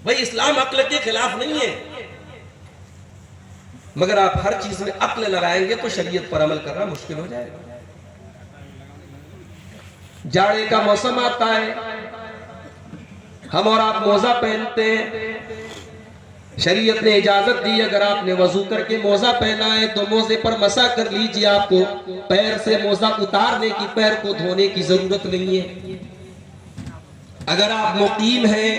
भाई इस्लाम अक्ल के खिलाफ नहीं है, मगर आप हर चीज में अक्ल लगाएंगे तो शरीयत पर अमल करना मुश्किल हो जाएगा। जाड़े का मौसम आता है, हम और आप मोजा पहनते हैं। शरीयत ने इजाजत दी, अगर आपने वजू करके मोजा पहना है तो मोजे पर मसा कर लीजिए। आपको पैर से मोजा उतारने की, पैर को धोने की जरूरत नहीं है। अगर आप मुकीम हैं,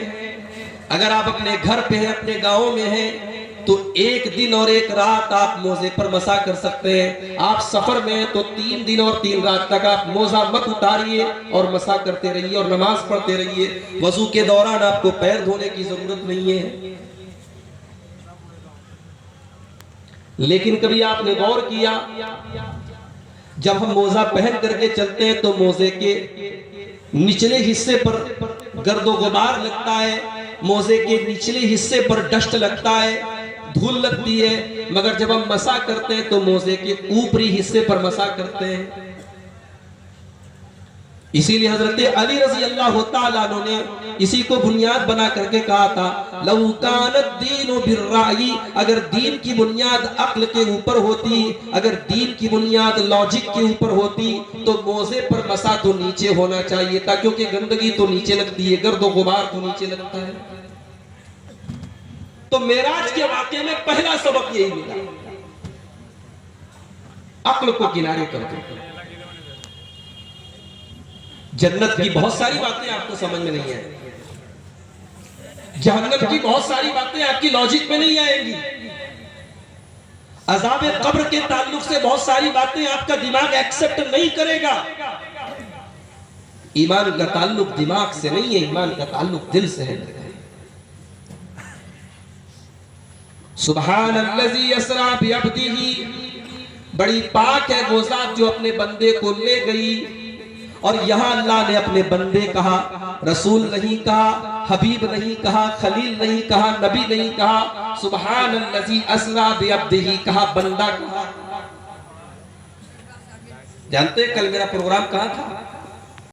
अगर आप अपने घर पे हैं, अपने गांव में हैं, तो एक दिन और एक रात आप मोजे पर मसा कर सकते हैं। आप सफर में हैं तो 3 दिन और 3 रात तक आप मोजा मत उतारिए और मसा करते रहिए और नमाज पढ़ते रहिए। वजू के दौरान आपको पैर धोने की जरूरत नहीं है। लेकिन कभी आपने गौर किया, जब हम मोजा पहन करके चलते हैं तो मोजे के निचले हिस्से पर गर्दो गुबार लगता है, मोजे के निचले हिस्से पर डस्ट लगता है, धूल लगती है। मगर जब हम मसा करते हैं तो मोजे के ऊपरी हिस्से पर मसा करते हैं। इसीलिए हजरत अली रजी अल्लाह तआला अन्हु ने इसी को बुनियाद बना करके कहा था, लौ कानत दीनु बिर्राई, अगर दीन की बुनियाद अक्ल के ऊपर होती, अगर दीन की बुनियाद लॉजिक के ऊपर होती, तो मोजे पर मसा तो नीचे होना चाहिए था, क्योंकि गंदगी तो नीचे लगती है, गर्दो गुबार तो नीचे लगता है। तो मेराज के वाक़े में पहला सबक यही मिला, अक्ल को किनारे करके। जन्नत की बहुत सारी बातें आपको समझ में नहीं आएंगी, जहन्नम की बहुत सारी बातें आपकी लॉजिक में नहीं आएंगी, अज़ाब कब्र के ताल्लुक से बहुत सारी बातें आपका दिमाग एक्सेप्ट नहीं करेगा। ईमान का ताल्लुक दिमाग से नहीं है, ईमान का ताल्लुक दिल से है। सुब्हानल्लज़ी यसरा बिअब्दिही, बड़ी पाक है वो ज़ात जो अपने बंदे को ले गई। और यहां अल्लाह ने अपने बंदे कहा, रसूल नहीं कहा, हबीब नहीं कहा, खलील नहीं कहा, नबी नहीं कहा, सुब्हानल्लज़ी असरा बिअब्दिही कहा, बंदा कहा। जानते हैं कल मेरा प्रोग्राम कहां था?